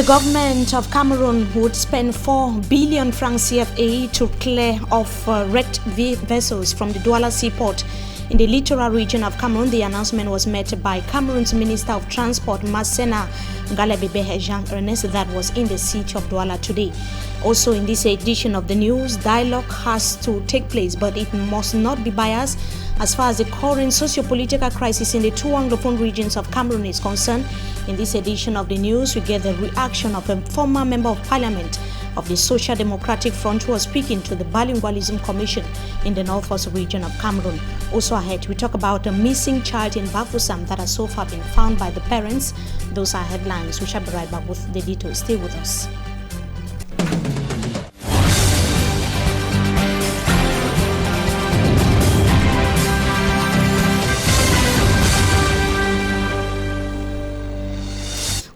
The government of Cameroon would spend 4 billion francs CFA to clear off wrecked vessels from the Douala seaport in the littoral region of Cameroon. The announcement was made by Cameroon's Minister of Transport, Masena Galebebe Jean Ernest, that was in the city of Douala today. Also in this edition of the news, dialogue has to take place, but it must not be biased as far as the current socio-political crisis in the two Anglophone regions of Cameroon is concerned. In this edition of the news, we get the reaction of a former member of parliament of the Social Democratic Front who was speaking to the Bilingualism Commission in the northwest region of Cameroon. Also ahead, we talk about a missing child in Bafoussam that has so far been found by the parents. Those are headlines. We shall be right back with the details. Stay with us.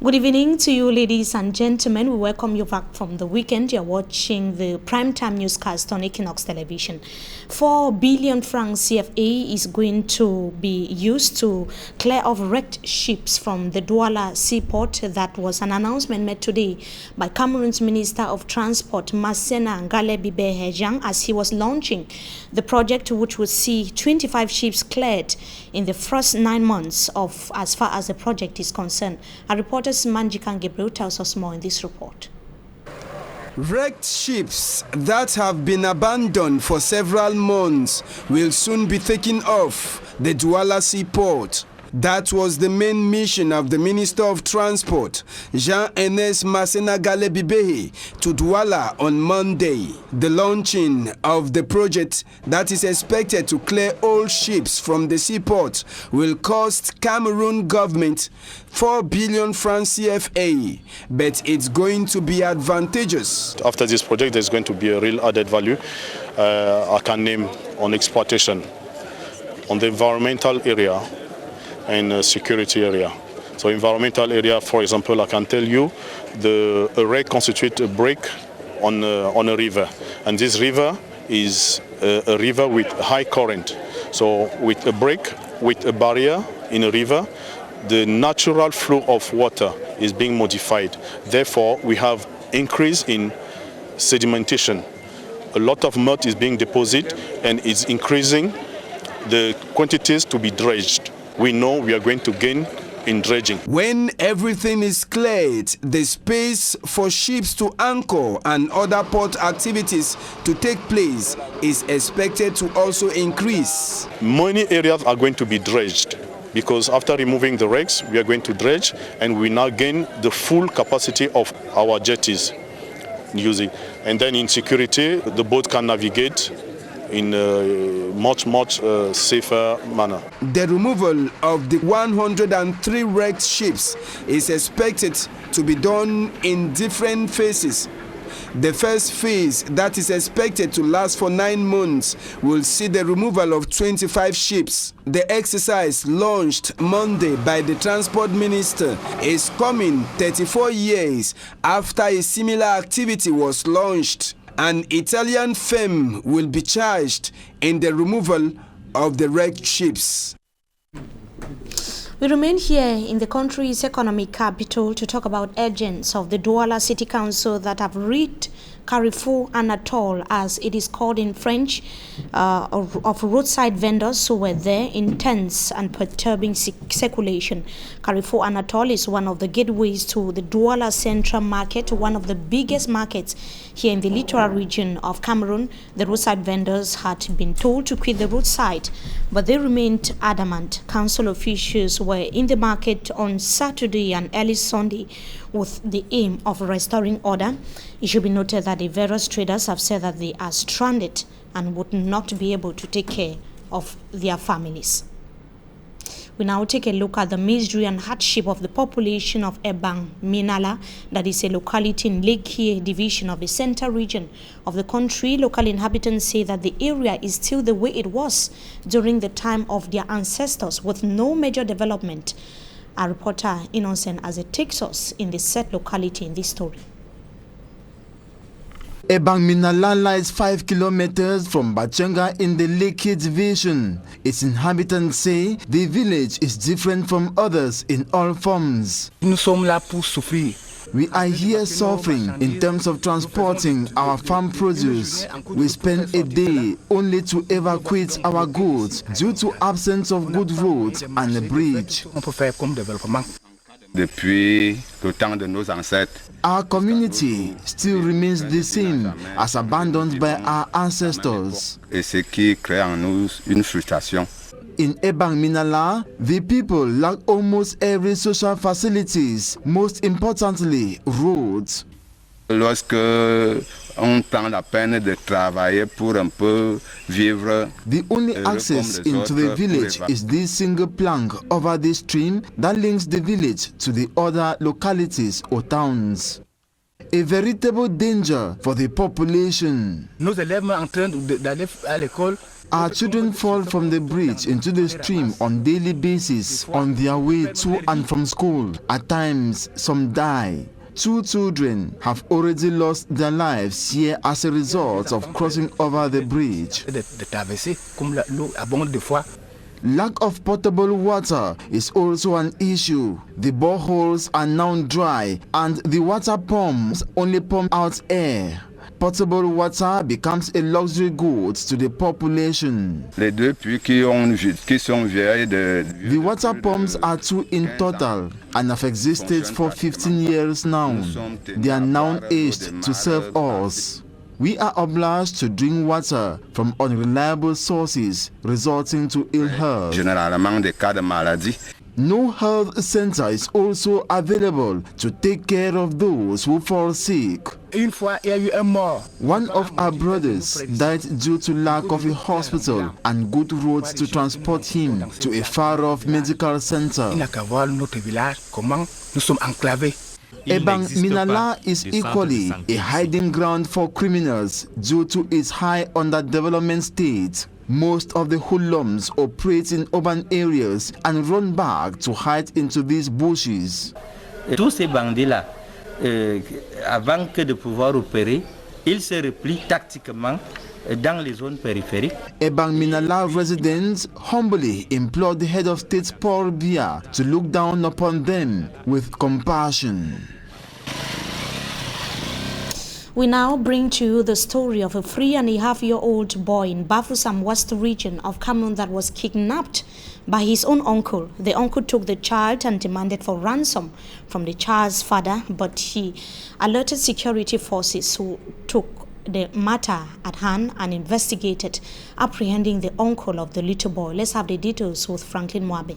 Good evening to you, ladies and gentlemen. We welcome you back from the weekend. You're watching the primetime newscast on Equinox Television. 4 billion francs CFA is going to be used to clear off wrecked ships from the Douala seaport. That was an announcement made today by Cameroon's Minister of Transport, Masena Galebebe Jean, as he was launching the project, which would see 25 ships cleared in the first 9 months of as far as the project is concerned. Our reporter Manjikan Gabriel tells us more in this report. Wrecked ships that have been abandoned for several months will soon be taken off the Douala seaport. That was the main mission of the Minister of Transport, Jean-Ernest Masena Galebebe, to Douala on Monday. The launching of the project that is expected to clear all ships from the seaport will cost Cameroon government 4 billion francs CFA, but it's going to be advantageous. After this project, there's going to be a real added value. I can name on exploitation, on the environmental area, and security area. So environmental area, for example, I can tell you a wreck constitutes a break on a river, and this river is a river with high current. So with a break, with a barrier in a river, the natural flow of water is being modified. Therefore, we have increase in sedimentation. A lot of mud is being deposited and it's increasing the quantities to be dredged. We know we are going to gain in dredging. When everything is cleared, the space for ships to anchor and other port activities to take place is expected to also increase. Many areas are going to be dredged because after removing the wrecks, we are going to dredge and we now gain the full capacity of our jetties using. And then in security, the boat can navigate in a much safer manner. The removal of the 103 wrecked ships is expected to be done in different phases. The first phase, that is expected to last for 9 months, will see the removal of 25 ships. The exercise, launched Monday by the Transport Minister, is coming 34 years after a similar activity was launched. An Italian firm will be charged in the removal of the wrecked ships. We remain here in the country's economic capital to talk about agents of the Douala City Council that have rid Carrefour Anatole, as it is called in French, of roadside vendors who were there in tense and perturbing circulation. Carrefour Anatole is one of the gateways to the Douala Central Market, one of the biggest markets here in the littoral region of Cameroon. The roadside vendors had been told to quit the roadside, but they remained adamant. Council officials were in the market on Saturday and early Sunday with the aim of restoring order. It should be noted that the various traders have said that they are stranded and would not be able to take care of their families. We now take a look at the misery and hardship of the population of Bogman Aliallah, that is a locality in Lekki division of the central region of the country. Local inhabitants say that the area is still the way it was during the time of their ancestors, with no major development. Our reporter Innocent as it takes us in the said locality in this story. Bogman Aliallah lies 5 kilometers from Bachanga in the Lekki division. Its inhabitants say the village is different from others in all forms. Nous sommes là pour souffrir. We are here suffering in terms of transporting our farm produce. We spend a day only to evacuate our goods due to absence of good roads and a bridge. Depuis le temps de nos ancêtres, our community still remains the same as abandoned by our ancestors. Et ce qui crée en nous une frustration. In Bogman Aliallah, the people lack almost every social facilities, most importantly, roads. Lorsque on prend la peine de travailler pour un peu vivre, the only access into the village is this single plank over the stream that links the village to the other localities or towns. A veritable danger for the population. Our children fall from the bridge into the stream on daily basis on their way to and from school. At times, some die. 2 children have already lost their lives here as a result of crossing over the bridge. Lack of potable water is also an issue. The boreholes are now dry and the water pumps only pump out air. Potable water becomes a luxury good to the population. Les deux puits qui sont vieilles the water pumps are 2 in total and have existed for 15 years now. They are now aged to serve us. We are obliged to drink water from unreliable sources, resulting to ill health. Généralement des cas de maladie. No health center is also available to take care of those who fall sick. One of our brothers died due to lack of a hospital and good roads to transport him to a far-off medical center. Bogman Aliallah is equally a hiding ground for criminals due to its high underdevelopment state. Most of the hoodlums operate in urban areas and run back to hide into these bushes. Tous ces bandits-là, avant que de pouvoir opérer, ils se replient tactiquement dans les zones périphériques. Bogman Aliallah residents humbly implore the head of state Paul Biya to look down upon them with compassion. We now bring to you the story of a 3.5-year-old boy in Bafoussam West region of Cameroon that was kidnapped by his own uncle. The uncle took the child and demanded for ransom from the child's father, but he alerted security forces who took the matter at hand and investigated, apprehending the uncle of the little boy. Let's have the details with Franklin Mwabe.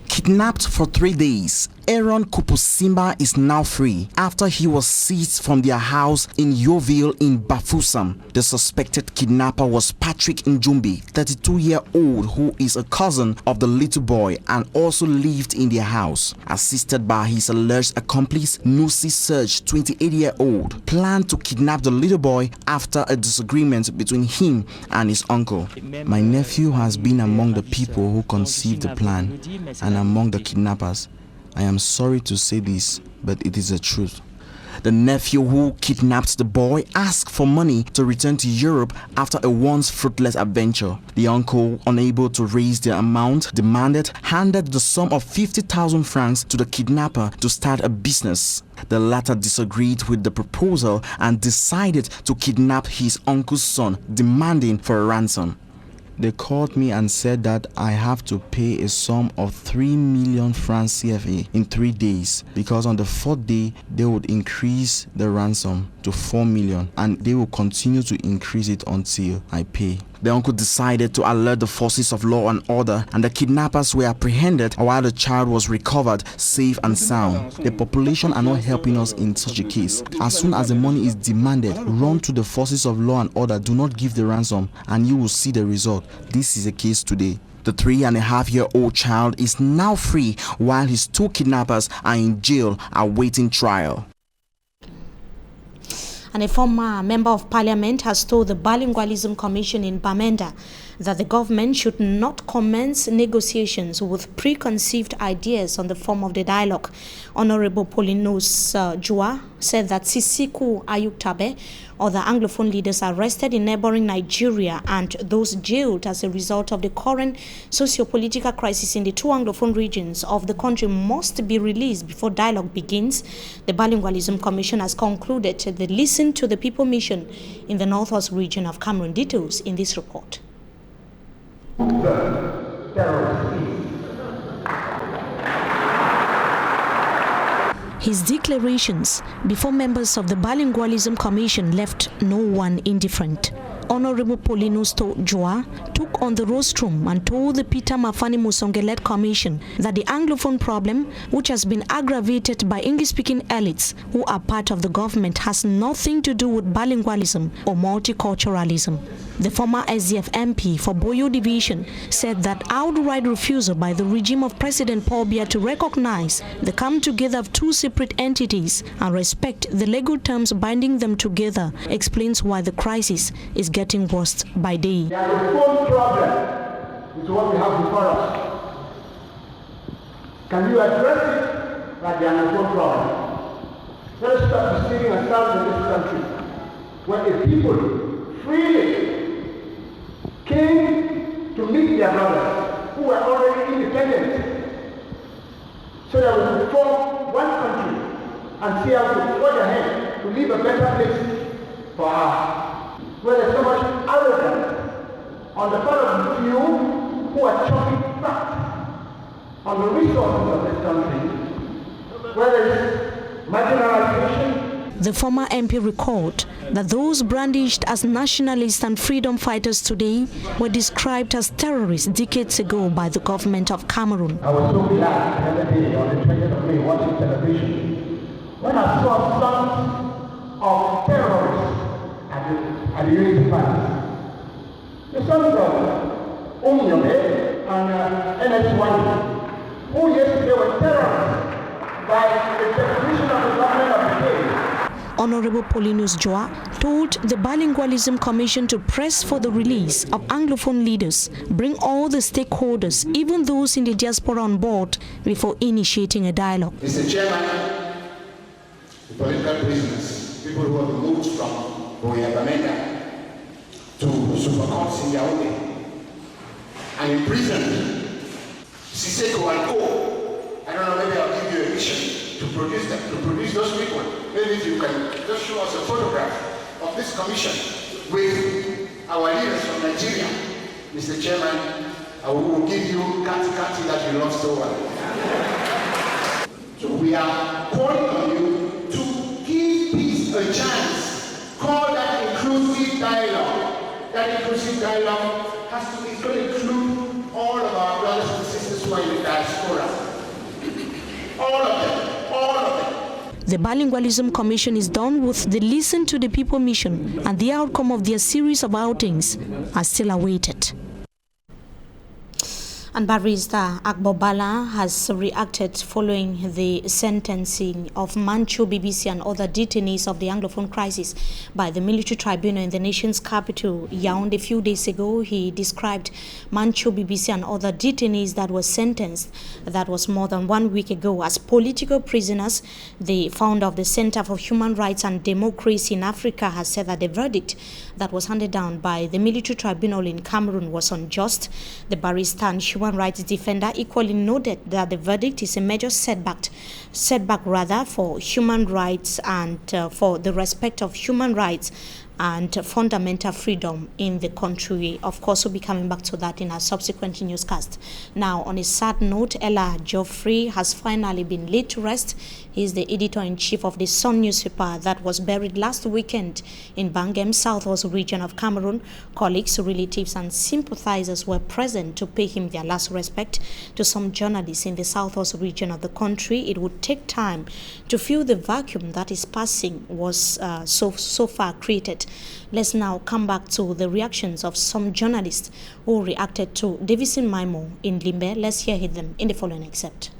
Kidnapped for 3 days, Aaron Kupusimba is now free after he was seized from their house in Yoville in Bafoussam. The suspected kidnapper was Patrick Njumbi, 32-year-old, who is a cousin of the little boy and also lived in their house. Assisted by his alleged accomplice, Nusi Serge, 28-year-old, planned to kidnap the little boy after a disagreement between him and his uncle. My nephew has been among the people who conceived the plan and among the kidnappers. I am sorry to say this, but it is the truth. The nephew who kidnapped the boy asked for money to return to Europe after a once fruitless adventure. The uncle, unable to raise the amount demanded, handed the sum of 50,000 francs to the kidnapper to start a business. The latter disagreed with the proposal and decided to kidnap his uncle's son, demanding for a ransom. They called me and said that I have to pay a sum of 3 million francs CFA in 3 days, because on the 4th day they would increase the ransom to 4 million and they will continue to increase it until I pay. The uncle decided to alert the forces of law and order, and the kidnappers were apprehended while the child was recovered safe and sound. The population are not helping us in such a case. As soon as the money is demanded, run to the forces of law and order. Do not give the ransom and you will see the result. This is the case today. The 3.5-year-old child is now free while his 2 kidnappers are in jail awaiting trial. And a former member of parliament has told the Bilingualism Commission in Pimenta that the government should not commence negotiations with preconceived ideas on the form of the dialogue. Honorable Paulinus Joa said that Sisiku Ayuktabe Other Anglophone leaders arrested in neighboring Nigeria and those jailed as a result of the current socio-political crisis in the two Anglophone regions of the country must be released before dialogue begins. The Bilingualism Commission has concluded the Listen to the People mission in the northwest region of Cameroon. Details in this report. His declarations before members of the Bilingualism Commission left no one indifferent. Honorable Paulinus Joa took on the rostrum and told the Peter Mafani Musonge-led commission that the Anglophone problem, which has been aggravated by English-speaking elites who are part of the government, has nothing to do with bilingualism or multiculturalism. The former SDF MP for Boyo Division said that outright refusal by the regime of President Paul Biya to recognize the come together of two separate entities and respect the legal terms binding them together explains why the crisis is getting worse by day. The Anglophone problem is what we have before us. Can you address it like the Anglophone problem? Let us stop deceiving ourselves in this country, where a people freely came to meet their brothers who were already independent, so that we could form one country and see how to forge ahead to leave a better place for us. Where there's so much arrogance on the part of the few who are chopping fat on the resources of this country, where there is marginalization. The former MP recalled that those brandished as nationalists and freedom fighters today were described as terrorists decades ago by the government of Cameroon. I was so glad the other day on the 20th of May watching television when I saw sons of terrorists at the Unity Palace. The sons of Omniobe and NS1, who yesterday were terrorized by the definition of the government of the day. Honorable Paulinus Joa told the Bilingualism Commission to press for the release of Anglophone leaders, bring all the stakeholders, even those in the diaspora, on board before initiating a dialogue. Mr. Chairman, the political prisoners, people who have been moved from Pimenta to Supercourts in Yaoundé and imprisoned, Sisseko and Co. I don't know, maybe I'll give you a mission to produce them, to produce those people. Maybe if you can just show us a photograph of this commission with our leaders from Nigeria. Mr. Chairman, I will give you kati that you love so well. So we are calling on you to give peace a chance. Call that inclusive dialogue. That inclusive dialogue is going to include all of our brothers and sisters who are in the diaspora. All of them, all of them. The Bilingualism Commission is done with the Listen to the People mission, and the outcome of their series of outings are still awaited. And Barrister Agbobala has reacted following the sentencing of Manchu, BBC and other detainees of the Anglophone crisis by the military tribunal in the nation's capital, Yaoundé. A few days ago, he described Manchu, BBC and other detainees that were sentenced, that was more than 1 week ago, as political prisoners. The founder of the Center for Human Rights and Democracy in Africa has said that the verdict that was handed down by the military tribunal in Cameroon was unjust. The barrister and human rights defender equally noted that the verdict is a major setback for human rights and for the respect of human rights and fundamental freedom in the country. Of course, we'll be coming back to that in our subsequent newscast. Now, on a sad note, Ella Geoffrey has finally been laid to rest. He is the editor-in-chief of the Sun newspaper that was buried last weekend in Bangem, southwest region of Cameroon. Colleagues, relatives and sympathizers were present to pay him their last respect. To some journalists in the southwest region of the country, it would take time to fill the vacuum that his passing was so far created. Let's now come back to the reactions of some journalists who reacted to Davison Maimo in Limbe. Let's hear them in the following excerpt.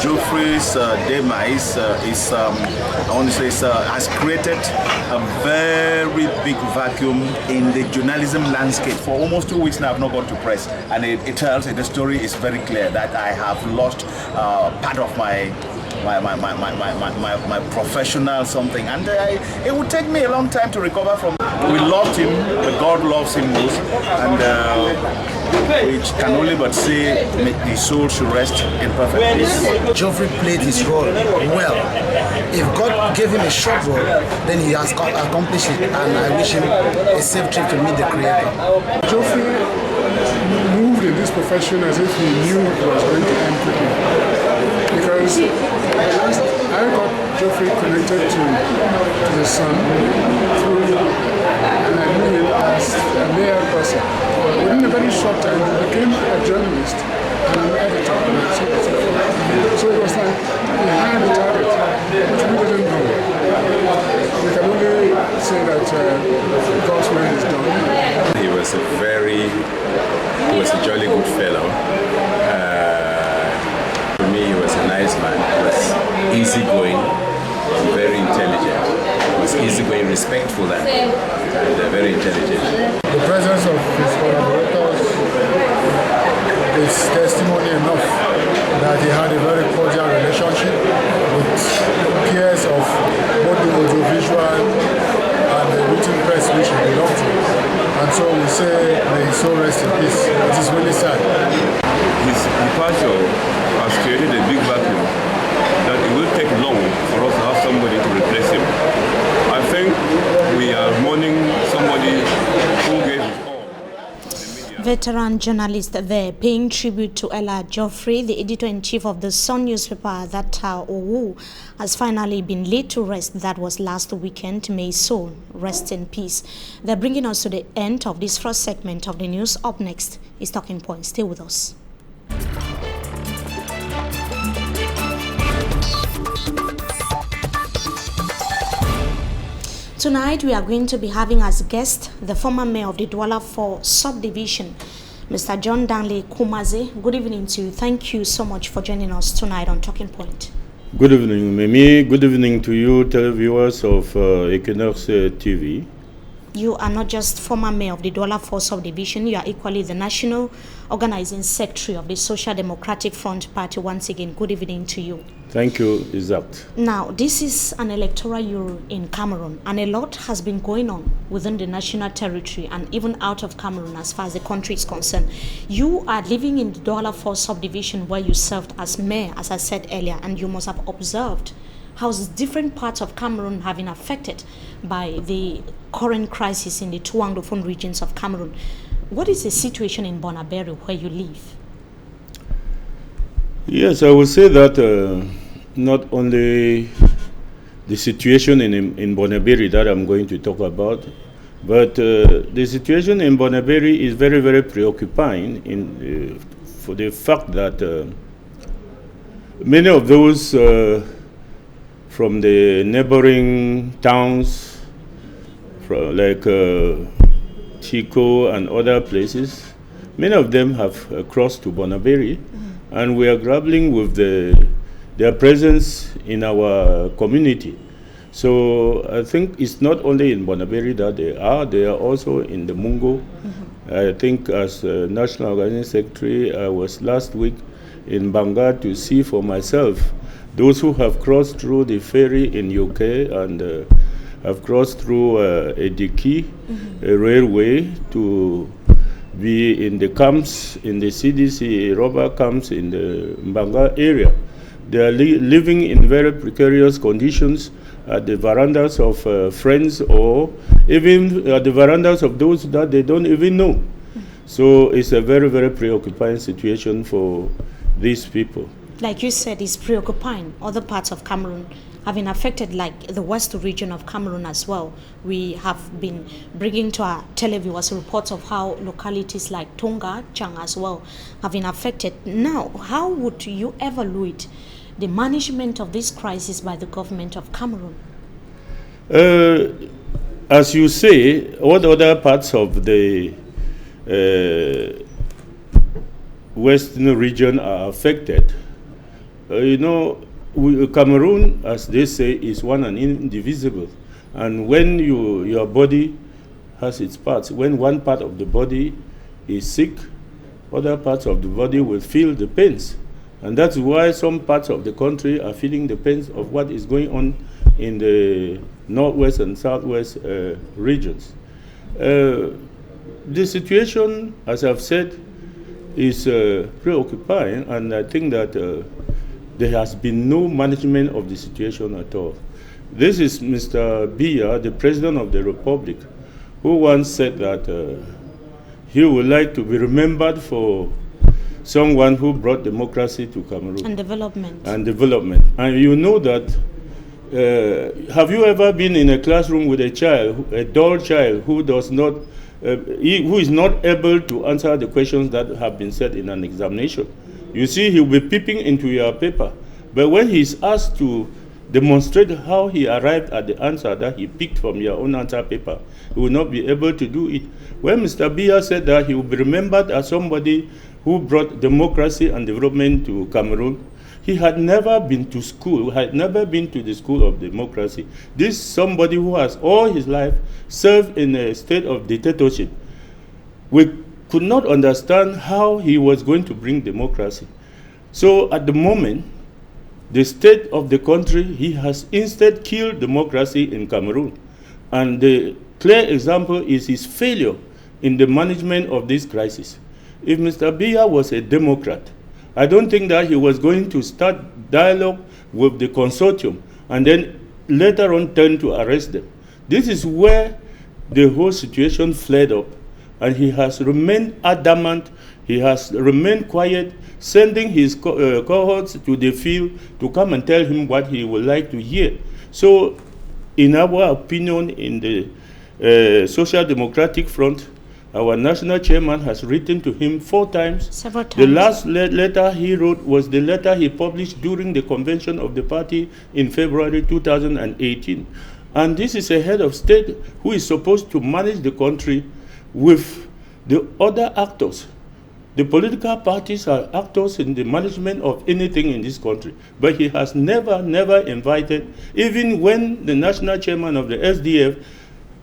Geoffrey's demise has created a very big vacuum in the journalism landscape. For almost 2 weeks now, I've not gone to press, and it tells, the story is very clear that I have lost part of my my professional something, and it would take me a long time to recover from. We loved him, but God loves him most, and we can only but say his soul should rest in perfect peace. Geoffrey played his role well. If God gave him a short role, then he has accomplished it, and I wish him a safe trip to meet the Creator. Geoffrey moved in this profession as if he knew it was going to end quickly. Because I got Geoffrey connected to the Sun through, and I knew him as a mayor person. Within a very short time, he became a journalist and an editor. So it was like he had a target, which we didn't know. We can only say that God's will is done. He was a jolly good fellow. To me, he was a nice man. He was easygoing, very intelligent. He was easygoing, respectful, and very intelligent. The presence of his collaborators is testimony enough that he had a very cordial relationship with peers of both the audiovisual and the written press which he belonged to. And so we say, may his soul rest in peace. It is really sad. His departure has created a big vacuum that it will take long for us to have somebody to replace him. I think we are mourning somebody who gave his all. Veteran journalist there paying tribute to Ella Geoffrey, the editor-in-chief of the Sun newspaper, that Owu has finally been laid to rest. That was last weekend. May his soul rest in peace. They're bringing us to the end of this first segment of the news. Up next is Talking Point. Stay with us. Tonight, we are going to be having as guest the former mayor of the Douala 4 subdivision, Mr. John DANGLE KUMAZE. Good evening to you. Thank you so much for joining us tonight on Talking Point. Good evening, Mimi. Good evening to you, televiewers of Equinox TV. You are not just former mayor of the Douala 4 subdivision, you are equally the national organizing secretary of the Social Democratic Front Party. Once again, good evening to you. Thank you, Isaac. Now, this is an electoral year in Cameroon, and a lot has been going on within the national territory and even out of Cameroon as far as the country is concerned. You are living in the Douala 4 subdivision where you served as mayor, as I said earlier, and you must have observed how different parts of Cameroon have been affected by the current crisis in the two Anglophone regions of Cameroon. What is the situation in Bonaberi where you live? Yes, I would say that not only the situation in Bonaberi that I'm going to talk about, but the situation in Bonaberi is very, very preoccupying for the fact that many of those from the neighboring towns, like Chico and other places, many of them have crossed to Bonaberi, and we are grappling with their presence in our community. So I think it's not only in Bonaberi that they are also in the Mungo. I think as National Organizing Secretary, I was last week in Banga to see for myself those who have crossed through the ferry in UK and have crossed through Ediki railway to be in the camps, in the CDC rubber camps in the Mbanga area. They are living in very precarious conditions at the verandas of friends or even at the verandas of those that they don't even know. So it's a very, very preoccupying situation for these people. Like you said, it's preoccupying. Other parts of Cameroon have been affected, like the west region of Cameroon as well. We have been bringing to our televiewers reports of how localities like Tonga, Chang as well have been affected. Now, how would you evaluate the management of this crisis by the government of Cameroon? As you say, what other parts of the western region are affected? Cameroon, as they say, is one and indivisible. And when your body has its parts, when one part of the body is sick, other parts of the body will feel the pains. And that's why some parts of the country are feeling the pains of what is going on in the northwest and southwest regions. The situation, as I've said, is preoccupying, and I think that there has been no management of the situation at all. This is Mr. Biya, the President of the Republic, who once said that he would like to be remembered for someone who brought democracy to Cameroon. And development. And development. And you know that, have you ever been in a classroom with a child, a dull child, who does not, who is not able to answer the questions that have been said in an examination? You see, he'll be peeping into your paper. But when he's asked to demonstrate how he arrived at the answer that he picked from your own answer paper, he will not be able to do it. When Mr. Biya said that he will be remembered as somebody who brought democracy and development to Cameroon, he had never been to school, had never been to the school of democracy. This is somebody who has all his life served in a state of dictatorship. We could not understand how he was going to bring democracy. So at the moment, the state of the country, he has instead killed democracy in Cameroon. And the clear example is his failure in the management of this crisis. If Mr. Biya was a Democrat, I don't think that he was going to start dialogue with the consortium and then later on turn to arrest them. This is where the whole situation flared up, and he has remained adamant, he has remained quiet, sending his cohorts to the field to come and tell him what he would like to hear. So, in our opinion, in the Social Democratic Front, our national chairman has written to him 4 times. Several times. The last letter he wrote was the letter he published during the convention of the party in February 2018. And this is a head of state who is supposed to manage the country with the other actors. The political parties are actors in the management of anything in this country. But he has never invited, even when the national chairman of the SDF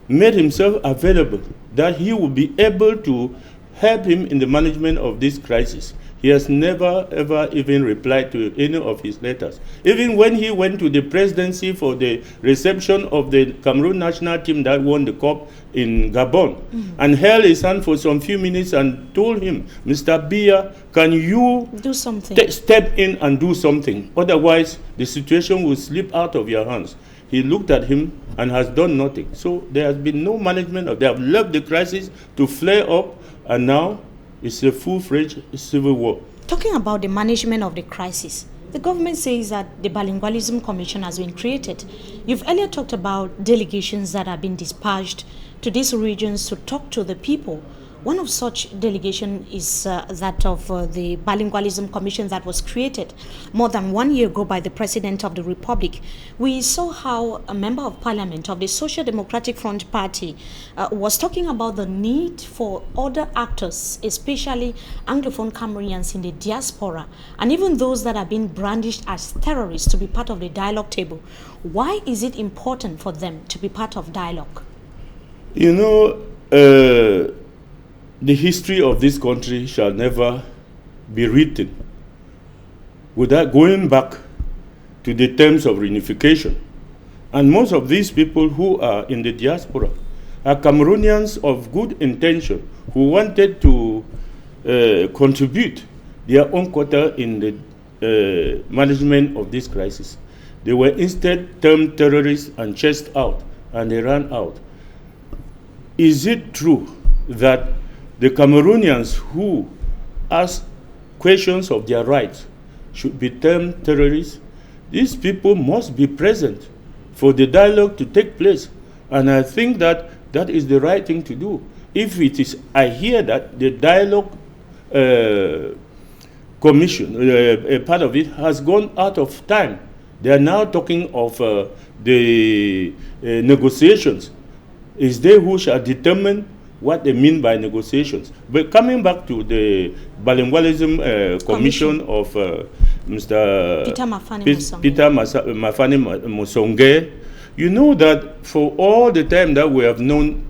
made himself available, that he would be able to help him in the management of this crisis. He has never, ever even replied to any of his letters. Even when he went to the presidency for the reception of the Cameroon national team that won the cup in Gabon, and held his hand for some few minutes and told him, Mr. Biya, can you do something? Step in and do something? Otherwise, the situation will slip out of your hands. He looked at him and has done nothing. So there has been no management of. They have left the crisis to flare up, and now it's a full-fledged civil war. Talking about the management of the crisis, the government says that the Bilingualism Commission has been created. You've earlier talked about delegations that have been dispatched to these regions to talk to the people. One of such delegation is that of the Bilingualism Commission that was created more than 1 year ago by the President of the Republic. We saw how a member of parliament of the Social Democratic Front Party was talking about the need for other actors, especially Anglophone Cameroonians in the diaspora, and even those that are being brandished as terrorists, to be part of the dialogue table. Why is it important for them to be part of dialogue? You know, the history of this country shall never be written without going back to the terms of reunification. And most of these people who are in the diaspora are Cameroonians of good intention who wanted to contribute their own quota in the management of this crisis. They were instead termed terrorists and chased out, and they ran out. Is it true that the Cameroonians who ask questions of their rights should be termed terrorists? These people must be present for the dialogue to take place. And I think that that is the right thing to do. If it is, I hear that the dialogue commission, a part of it, has gone out of time. They are now talking of the negotiations. It's they who shall determine what they mean by negotiations. But coming back to the Bilingualism Commission of Mr. Peter Mafani Musonge, you know that for all the time that we have known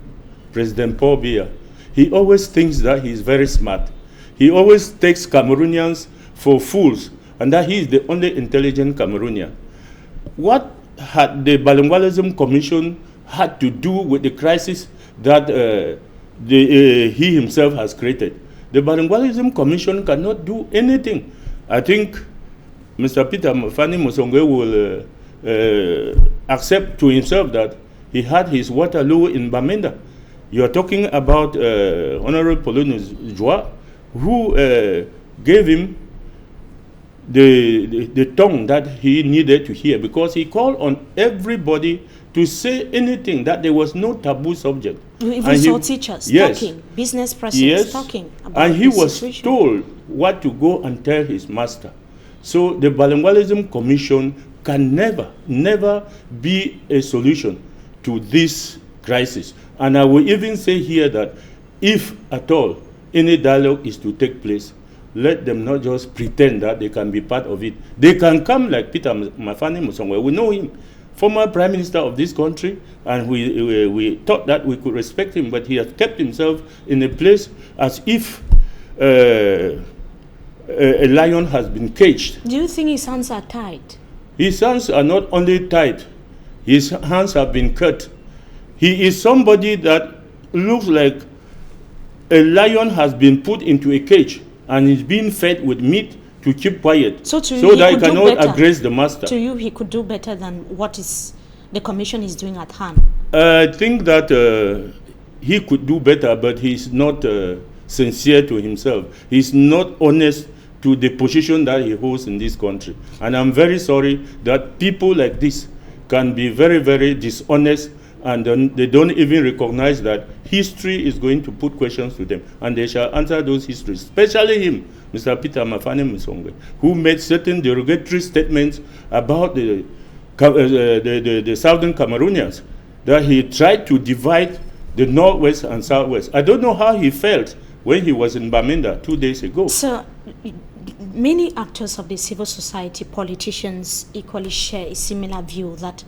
President Paul Biya, he always thinks that he is very smart. He always takes Cameroonians for fools and that he is the only intelligent Cameroonian. What had the Bilingualism Commission had to do with the crisis that he himself has created? The Bilingualism Commission cannot do anything. I think Mr. Peter Mafani Musonge will accept to himself that he had his Waterloo in Bamenda. You are talking about Honorable Polonius Joa, who gave him the tongue that he needed to hear, because he called on everybody to say anything, that there was no taboo subject. You even saw teachers talking, business presidents talking about and he was situation. told what to go and tell his master. So the Bilingualism Commission can never be a solution to this crisis. And I will even say here that if at all any dialogue is to take place, let them not just pretend that they can be part of it. They can come like Peter Mafani Musongwe. We know him, former prime minister of this country, and we thought that we could respect him, but he has kept himself in a place as if a lion has been caged. Do you think his hands are tied? His hands are not only tied, his hands have been cut. He is somebody that looks like a lion has been put into a cage and is being fed with meat to keep quiet, so that he cannot aggress the master. To you, he could do better than what the commission is doing at hand. I think that he could do better, but he's not sincere to himself. He's not honest to the position that he holds in this country. And I'm very sorry that people like this can be very, very dishonest, and they don't even recognize that history is going to put questions to them, and they shall answer those histories, especially him, Mr. Peter Mafani Musonge, who made certain derogatory statements about the southern Cameroonians, that he tried to divide the northwest and southwest. I don't know how he felt when he was in Bamenda 2 days ago. So, many actors of the civil society, politicians, equally share a similar view that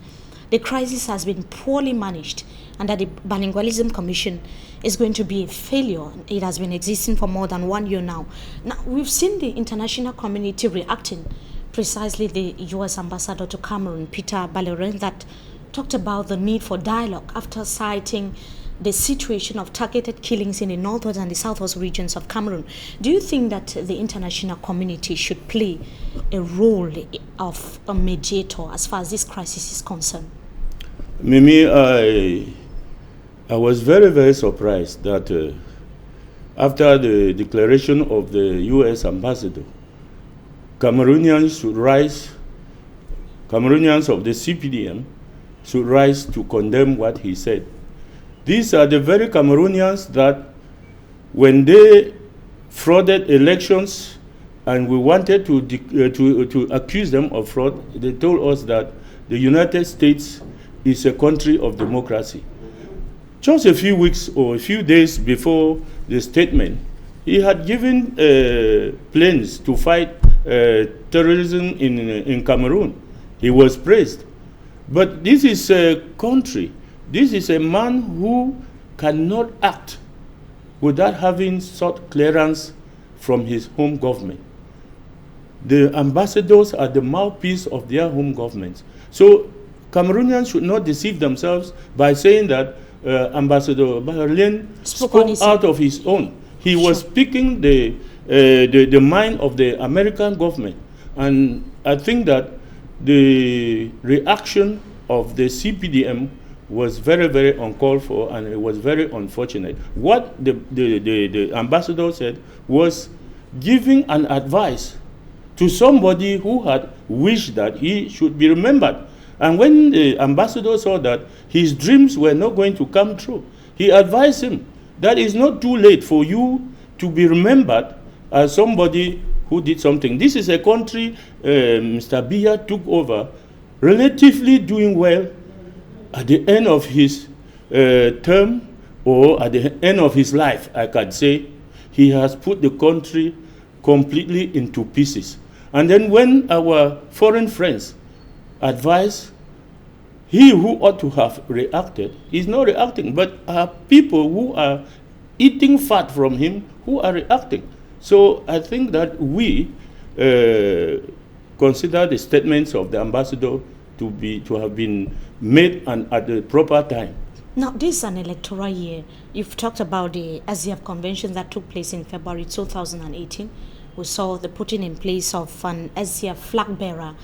the crisis has been poorly managed and that the Bilingualism Commission is going to be a failure. It has been existing for more than 1 year now. Now, we've seen the international community reacting. Precisely the U.S. ambassador to Cameroon, Peter Ballerin, that talked about the need for dialogue after citing the situation of targeted killings in the northwest and the southwest regions of Cameroon. Do you think that the international community should play a role of a mediator as far as this crisis is concerned? Mimi, I was very, very surprised that after the declaration of the U.S. ambassador, Cameroonians of the CPDM should rise to condemn what he said. These are the very Cameroonians that when they frauded elections and we wanted to accuse them of fraud, they told us that the United States is a country of democracy. Just a few weeks or a few days before the statement, he had given planes to fight terrorism in Cameroon. He was praised. But this is a country, this is a man who cannot act without having sought clearance from his home government. The ambassadors are the mouthpiece of their home governments. So Cameroonians should not deceive themselves by saying that Ambassador Ballerin spoke out of his own. He was speaking the mind of the American government. And I think that the reaction of the CPDM was very, very uncalled for, and it was very unfortunate. What the ambassador said was giving an advice to somebody who had wished that he should be remembered. And when the ambassador saw that his dreams were not going to come true, he advised him that it's not too late for you to be remembered as somebody who did something. This is a country Mr. Biya took over, relatively doing well. At the end of his term, or at the end of his life, I can say, he has put the country completely into pieces. And then when our foreign friends advise, he who ought to have reacted is not reacting, but are people who are eating fat from him who are reacting. So I think that we consider the statements of the ambassador to have been made and at the proper time. Now, this is an electoral year. You've talked about the SDF convention that took place in February 2018. We saw the putting in place of an SDF flag bearer,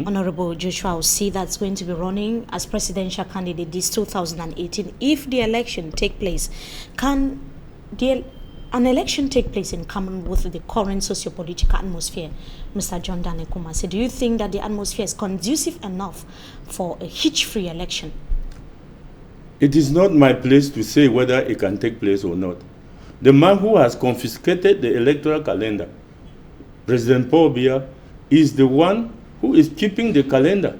Honorable Joshua Osi, that's going to be running as presidential candidate this 2018. If the election take place, can an election take place in Cameroon with the current socio-political atmosphere? Mr. John Danley KUMAZE, do you think that the atmosphere is conducive enough for a hitch-free election? It is not my place to say whether it can take place or not. The man who has confiscated the electoral calendar, President Paul Biya, is the one who is keeping the calendar.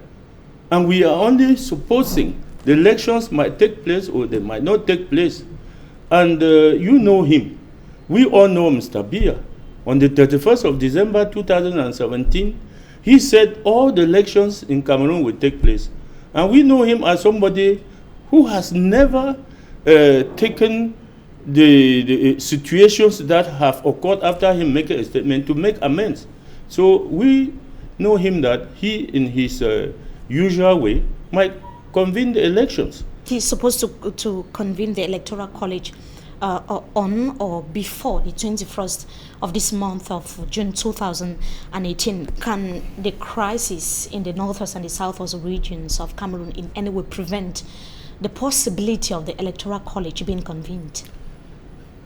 And we are only supposing the elections might take place or they might not take place. And you know him. We all know Mr. Biya. On the 31st of December 2017, he said all the elections in Cameroon will take place. And we know him as somebody who has never taken the situations that have occurred after him making a statement to make amends. So we know him that he, in his usual way, might convene the elections. He's supposed to convene the Electoral College on or before the 21st of this month of June 2018. Can the crisis in the northwest and the southwest regions of Cameroon in any way prevent the possibility of the Electoral College being convened?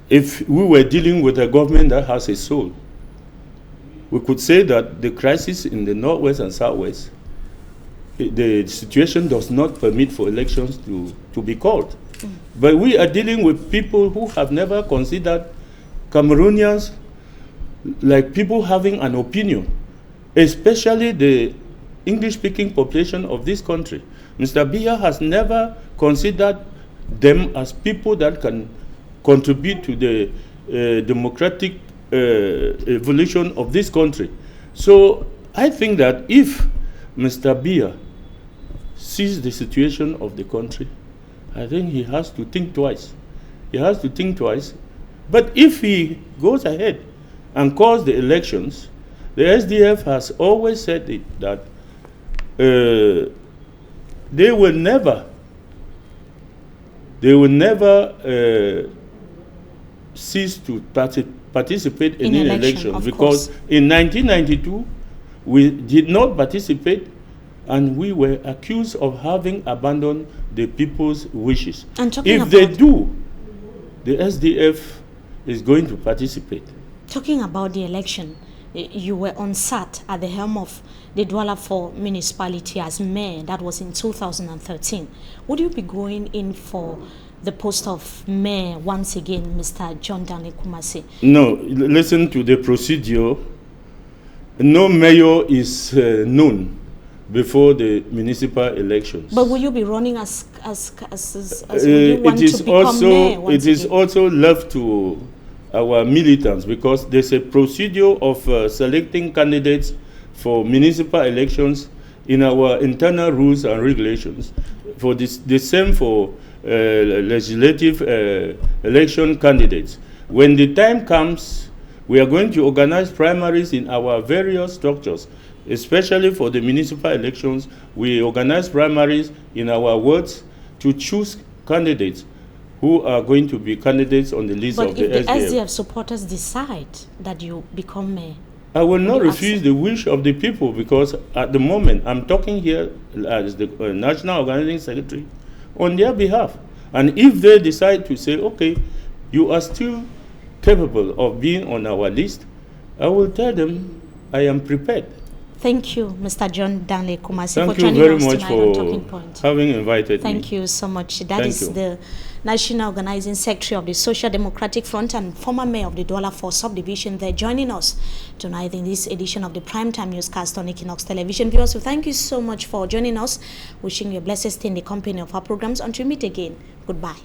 If we were dealing with a government that has a soul, we could say that the crisis in the northwest and southwest, the situation does not permit for elections to be called. But we are dealing with people who have never considered Cameroonians like people having an opinion, especially the English-speaking population of this country. Mr. Biya has never considered them as people that can contribute to the democratic evolution of this country. So I think that if Mr. Biya sees the situation of the country, I think he has to think twice. He has to think twice. But if he goes ahead and calls the elections, the SDF has always said that they will never cease to participate in an election because in 1992 we did not participate and we were accused of having abandoned the people's wishes. If they do, the SDF is going to participate. Talking about the election, you were on SAT at the helm of the Douala 4 municipality as mayor. That was in 2013. Would you be going in for the post of mayor once again, Mr. John Danley KUMAZE? No, listen to the procedure. No mayor is known before the municipal elections. But will you be running as you want to become mayor once It is also left to our militants because there's a procedure of selecting candidates for municipal elections in our internal rules and regulations. For this, the same for legislative election candidates. When the time comes, we are going to organize primaries in our various structures, especially for the municipal elections. We organize primaries in our wards to choose candidates who are going to be candidates on the list of the SDF. But if the SDF supporters decide that you become mayor, I will not refuse the wish of the people because at the moment I'm talking here as the National Organizing Secretary on their behalf. And if they decide to say, okay, you are still capable of being on our list, I will tell them I am prepared. Thank you, Mr. John Danley KUMAZE, for joining very us much tonight on Talking Point. Having invited me. Thank you so much. That is the National Organizing Secretary of the Social Democratic Front and former mayor of the Douala 4 subdivision. They're joining us tonight in this edition of the Primetime Newscast on Equinox Television. Viewers, so thank you so much for joining us. Wishing you a blessed stay in the company of our programs. Until we meet again, goodbye.